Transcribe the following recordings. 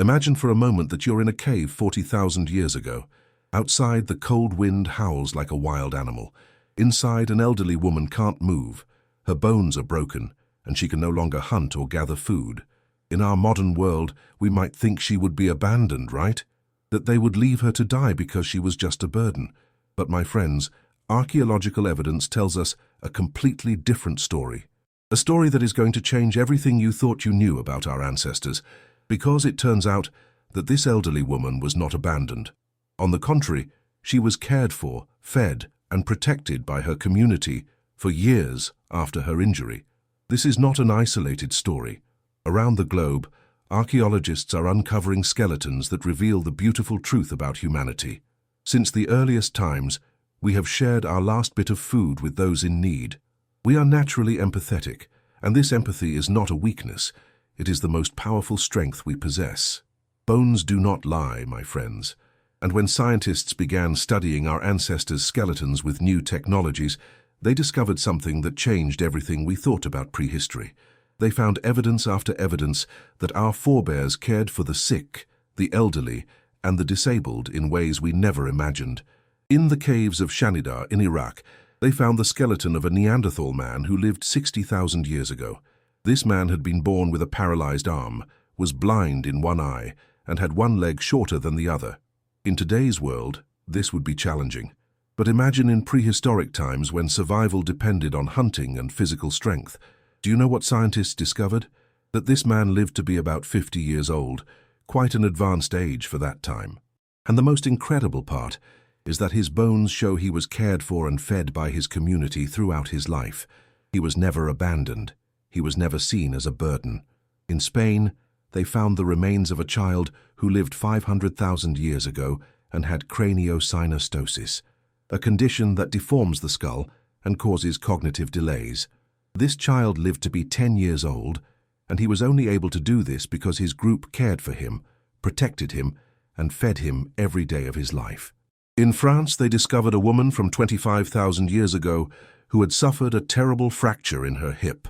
Imagine for a moment that you're in a cave 40,000 years ago. Outside, the cold wind howls like a wild animal. Inside, an elderly woman can't move. Her bones are broken, and she can no longer hunt or gather food. In our modern world, we might think she would be abandoned, right? That they would leave her to die because she was just a burden. But my friends, archaeological evidence tells us a completely different story. A story that is going to change everything you thought you knew about our ancestors, because it turns out that this elderly woman was not abandoned. On the contrary, she was cared for, fed, and protected by her community for years after her injury. This is not an isolated story. Around the globe, archaeologists are uncovering skeletons that reveal the beautiful truth about humanity. Since the earliest times, we have shared our last bit of food with those in need. We are naturally empathetic, and this empathy is not a weakness. It is the most powerful strength we possess. Bones do not lie, my friends. And when scientists began studying our ancestors' skeletons with new technologies, they discovered something that changed everything we thought about prehistory. They found evidence after evidence that our forebears cared for the sick, the elderly, and the disabled in ways we never imagined. In the caves of Shanidar in Iraq, they found the skeleton of a Neanderthal man who lived 60,000 years ago. This man had been born with a paralyzed arm, was blind in one eye, and had one leg shorter than the other. In today's world, this would be challenging. But imagine in prehistoric times when survival depended on hunting and physical strength. Do you know what scientists discovered? That this man lived to be about 50 years old, quite an advanced age for that time. And the most incredible part is that his bones show he was cared for and fed by his community throughout his life. He was never abandoned. He was never seen as a burden. In Spain, they found the remains of a child who lived 500,000 years ago and had craniosynostosis, a condition that deforms the skull and causes cognitive delays. This child lived to be 10 years old, and he was only able to do this because his group cared for him, protected him, and fed him every day of his life. In France, they discovered a woman from 25,000 years ago who had suffered a terrible fracture in her hip.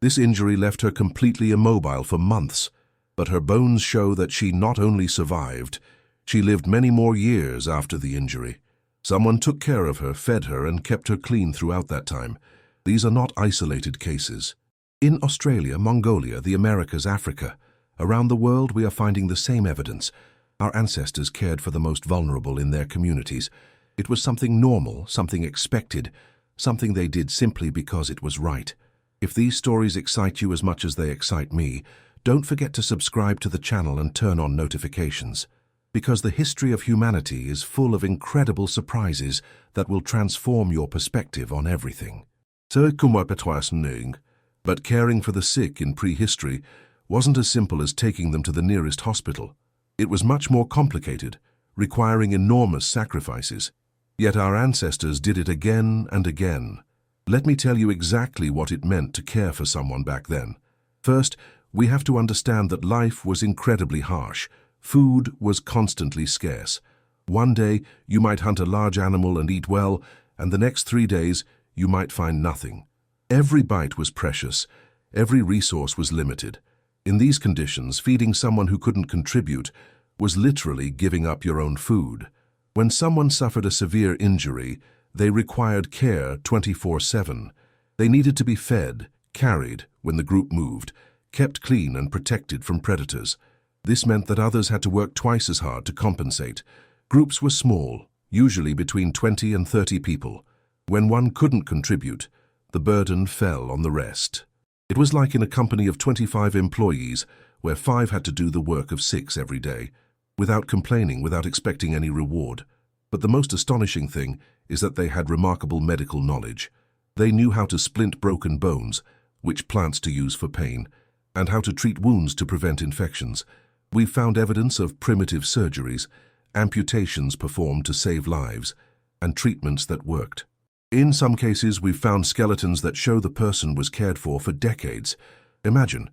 This injury left her completely immobile for months, but her bones show that she not only survived, she lived many more years after the injury. Someone took care of her, fed her, and kept her clean throughout that time. These are not isolated cases. In Australia, Mongolia, the Americas, Africa, around the world we are finding the same evidence. Our ancestors cared for the most vulnerable in their communities. It was something normal, something expected, something they did simply because it was right. If these stories excite you as much as they excite me, don't forget to subscribe to the channel and turn on notifications, because the history of humanity is full of incredible surprises that will transform your perspective on everything. But caring for the sick in prehistory wasn't as simple as taking them to the nearest hospital. It was much more complicated, requiring enormous sacrifices. Yet our ancestors did it again and again. Let me tell you exactly what it meant to care for someone back then. First, we have to understand that life was incredibly harsh. Food was constantly scarce. One day, you might hunt a large animal and eat well, and the next 3 days, you might find nothing. Every bite was precious. Every resource was limited. In these conditions, feeding someone who couldn't contribute was literally giving up your own food. When someone suffered a severe injury, they required care 24/7. They needed to be fed, carried when the group moved, kept clean and protected from predators. This meant that others had to work twice as hard to compensate. Groups were small, usually between 20 and 30 people. When one couldn't contribute, the burden fell on the rest. It was like in a company of 25 employees, where 5 had to do the work of 6 every day, without complaining, without expecting any reward. But the most astonishing thing is that they had remarkable medical knowledge. They knew how to splint broken bones, which plants to use for pain, and how to treat wounds to prevent infections. We've found evidence of primitive surgeries, amputations performed to save lives, and treatments that worked. In some cases, we've found skeletons that show the person was cared for decades. Imagine,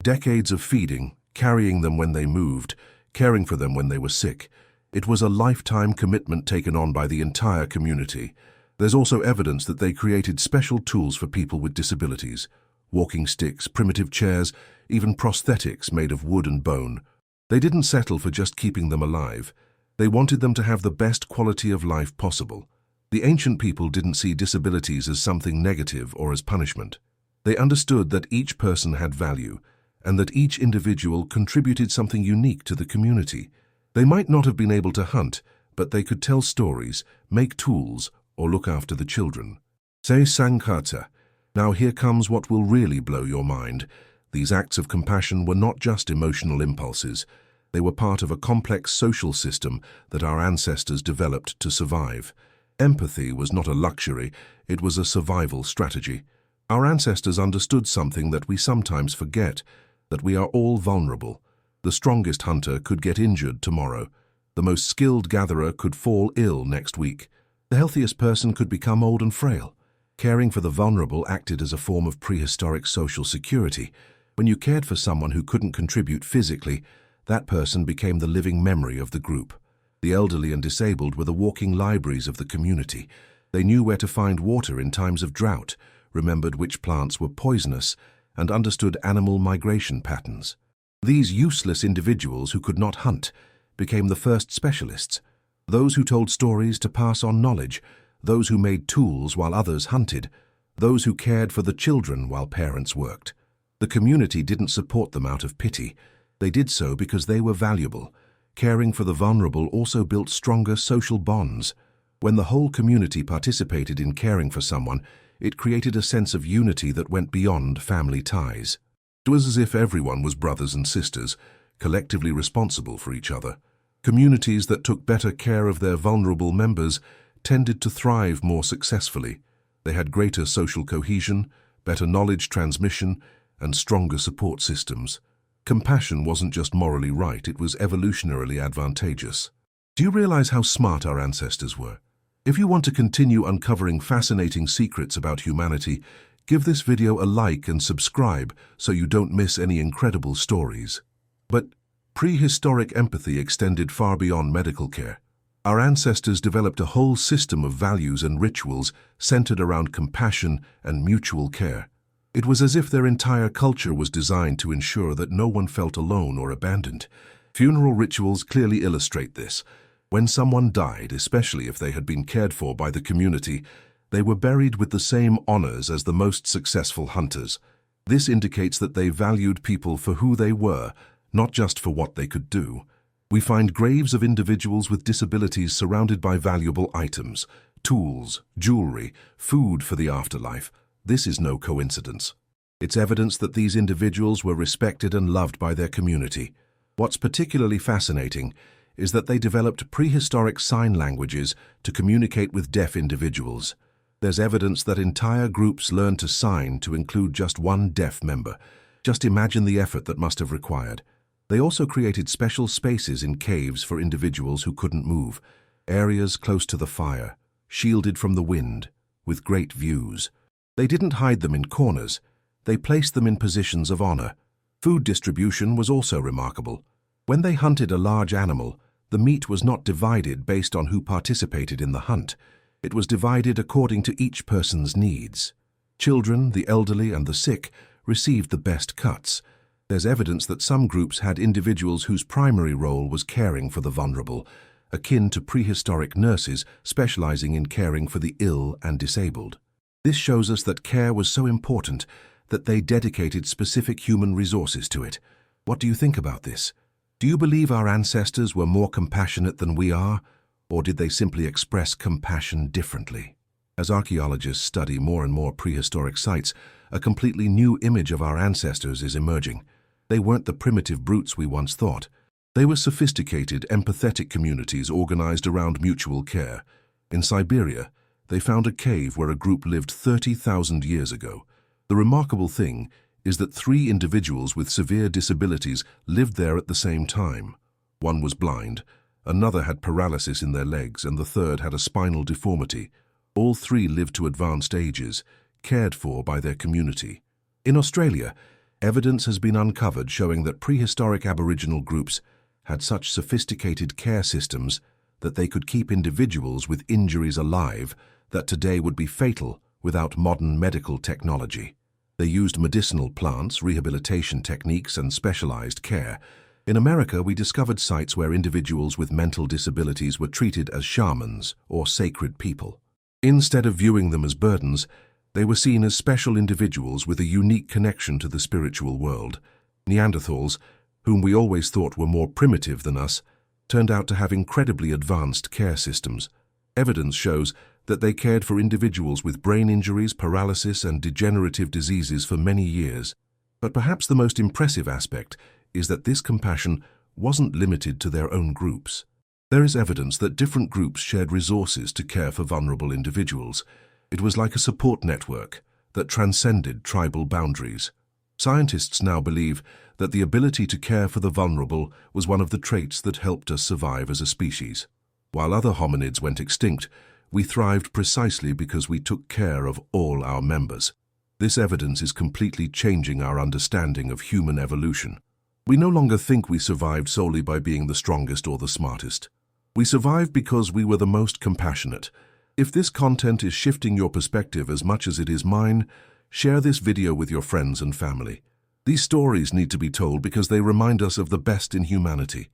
decades of feeding, carrying them when they moved, caring for them when they were sick. It was a lifetime commitment taken on by the entire community. There's also evidence that they created special tools for people with disabilities: walking sticks, primitive chairs, even prosthetics made of wood and bone. They didn't settle for just keeping them alive. They wanted them to have the best quality of life possible. The ancient people didn't see disabilities as something negative or as punishment. They understood that each person had value, and that each individual contributed something unique to the community. They might not have been able to hunt, but they could tell stories, make tools, or look after the children. Say Sankata. Now here comes what will really blow your mind. These acts of compassion were not just emotional impulses. They were part of a complex social system that our ancestors developed to survive. Empathy was not a luxury, it was a survival strategy. Our ancestors understood something that we sometimes forget, that we are all vulnerable. The strongest hunter could get injured tomorrow. The most skilled gatherer could fall ill next week. The healthiest person could become old and frail. Caring for the vulnerable acted as a form of prehistoric social security. When you cared for someone who couldn't contribute physically, that person became the living memory of the group. The elderly and disabled were the walking libraries of the community. They knew where to find water in times of drought, remembered which plants were poisonous, and understood animal migration patterns. These useless individuals who could not hunt became the first specialists, those who told stories to pass on knowledge, those who made tools while others hunted, those who cared for the children while parents worked. The community didn't support them out of pity. They did so because they were valuable. Caring for the vulnerable also built stronger social bonds. When the whole community participated in caring for someone, it created a sense of unity that went beyond family ties. It was as if everyone was brothers and sisters, collectively responsible for each other. Communities that took better care of their vulnerable members tended to thrive more successfully. They had greater social cohesion, better knowledge transmission, and stronger support systems. Compassion wasn't just morally right, it was evolutionarily advantageous. Do you realize how smart our ancestors were? If you want to continue uncovering fascinating secrets about humanity, give this video a like and subscribe so you don't miss any incredible stories. But prehistoric empathy extended far beyond medical care. Our ancestors developed a whole system of values and rituals centered around compassion and mutual care. It was as if their entire culture was designed to ensure that no one felt alone or abandoned. Funeral rituals clearly illustrate this. When someone died, especially if they had been cared for by the community, they were buried with the same honors as the most successful hunters. This indicates that they valued people for who they were, not just for what they could do. We find graves of individuals with disabilities surrounded by valuable items, tools, jewelry, food for the afterlife. This is no coincidence. It's evidence that these individuals were respected and loved by their community. What's particularly fascinating is that they developed prehistoric sign languages to communicate with deaf individuals. There's evidence that entire groups learned to sign to include just one deaf member. Just imagine the effort that must have required. They also created special spaces in caves for individuals who couldn't move, areas close to the fire, shielded from the wind, with great views. They didn't hide them in corners. They placed them in positions of honor. Food distribution was also remarkable. When they hunted a large animal, the meat was not divided based on who participated in the hunt. It was divided according to each person's needs. Children, the elderly, and the sick received the best cuts. There's evidence that some groups had individuals whose primary role was caring for the vulnerable, akin to prehistoric nurses specializing in caring for the ill and disabled. This shows us that care was so important that they dedicated specific human resources to it. What do you think about this? Do you believe our ancestors were more compassionate than we are, or did they simply express compassion differently? As archaeologists study more and more prehistoric sites, a completely new image of our ancestors is emerging. They weren't the primitive brutes we once thought. They were sophisticated, empathetic communities organized around mutual care. In Siberia, they found a cave where a group lived 30,000 years ago. The remarkable thing is that 3 individuals with severe disabilities lived there at the same time. One was blind, another had paralysis in their legs, and the third had a spinal deformity. All 3 lived to advanced ages, cared for by their community. In Australia, evidence has been uncovered showing that prehistoric Aboriginal groups had such sophisticated care systems that they could keep individuals with injuries alive that today would be fatal without modern medical technology. They used medicinal plants, rehabilitation techniques, and specialized care. In America, we discovered sites where individuals with mental disabilities were treated as shamans or sacred people. Instead of viewing them as burdens, they were seen as special individuals with a unique connection to the spiritual world. Neanderthals, whom we always thought were more primitive than us, turned out to have incredibly advanced care systems. Evidence shows that they cared for individuals with brain injuries, paralysis, and degenerative diseases for many years. But perhaps the most impressive aspect is that this compassion wasn't limited to their own groups. There is evidence that different groups shared resources to care for vulnerable individuals. It was like a support network that transcended tribal boundaries. Scientists now believe that the ability to care for the vulnerable was one of the traits that helped us survive as a species. While other hominids went extinct, we thrived precisely because we took care of all our members. This evidence is completely changing our understanding of human evolution. We no longer think we survived solely by being the strongest or the smartest. We survived because we were the most compassionate. If this content is shifting your perspective as much as it is mine, share this video with your friends and family. These stories need to be told because they remind us of the best in humanity.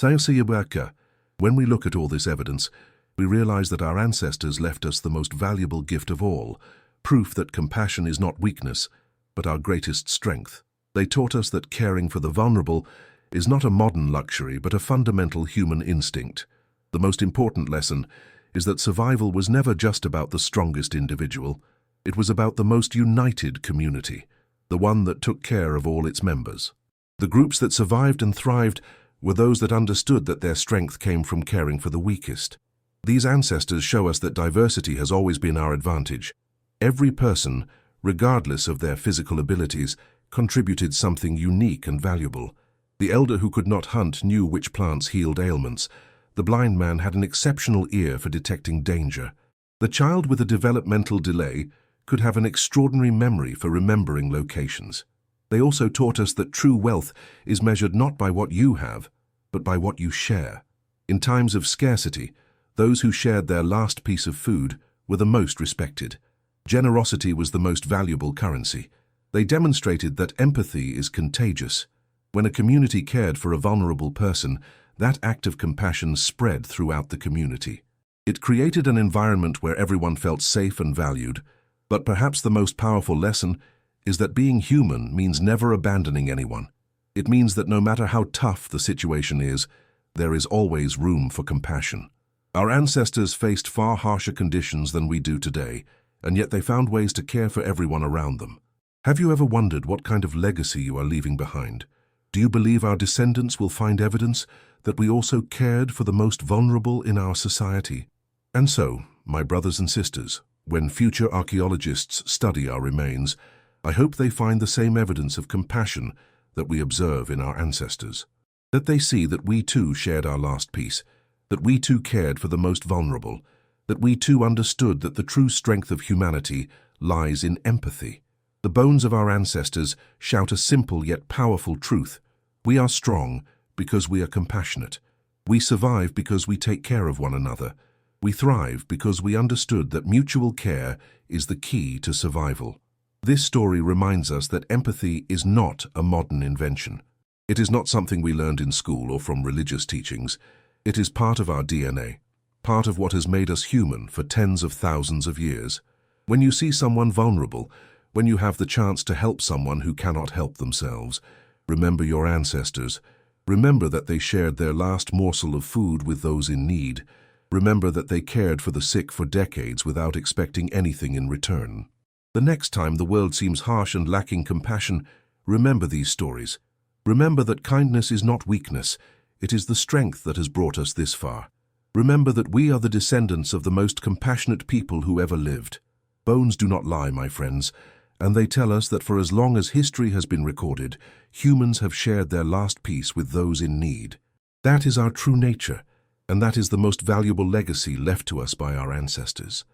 When we look at all this evidence, we realize that our ancestors left us the most valuable gift of all, proof that compassion is not weakness, but our greatest strength. They taught us that caring for the vulnerable is not a modern luxury, but a fundamental human instinct. The most important lesson is that survival was never just about the strongest individual. It was about the most united community, the one that took care of all its members. The groups that survived and thrived were those that understood that their strength came from caring for the weakest. These ancestors show us that diversity has always been our advantage. Every person, regardless of their physical abilities, contributed something unique and valuable. The elder who could not hunt knew which plants healed ailments. The blind man had an exceptional ear for detecting danger. The child with a developmental delay could have an extraordinary memory for remembering locations. They also taught us that true wealth is measured not by what you have, but by what you share. In times of scarcity, those who shared their last piece of food were the most respected. Generosity was the most valuable currency. They demonstrated that empathy is contagious. When a community cared for a vulnerable person, that act of compassion spread throughout the community. It created an environment where everyone felt safe and valued. But perhaps the most powerful lesson is that being human means never abandoning anyone. It means that no matter how tough the situation is, there is always room for compassion. Our ancestors faced far harsher conditions than we do today, and yet they found ways to care for everyone around them. Have you ever wondered what kind of legacy you are leaving behind? Do you believe our descendants will find evidence that we also cared for the most vulnerable in our society? And so, my brothers and sisters, when future archaeologists study our remains, I hope they find the same evidence of compassion that we observe in our ancestors. That they see that we too shared our last piece, that we too cared for the most vulnerable, that we too understood that the true strength of humanity lies in empathy. The bones of our ancestors shout a simple yet powerful truth. We are strong because we are compassionate. We survive because we take care of one another. We thrive because we understood that mutual care is the key to survival. This story reminds us that empathy is not a modern invention. It is not something we learned in school or from religious teachings. It is part of our DNA, part of what has made us human for tens of thousands of years. When you see someone vulnerable, when you have the chance to help someone who cannot help themselves, remember your ancestors. Remember that they shared their last morsel of food with those in need. Remember that they cared for the sick for decades without expecting anything in return. The next time the world seems harsh and lacking compassion, remember these stories. Remember that kindness is not weakness. It is the strength that has brought us this far. Remember that we are the descendants of the most compassionate people who ever lived. Bones do not lie, my friends, and they tell us that for as long as history has been recorded, humans have shared their last piece with those in need. That is our true nature, and that is the most valuable legacy left to us by our ancestors.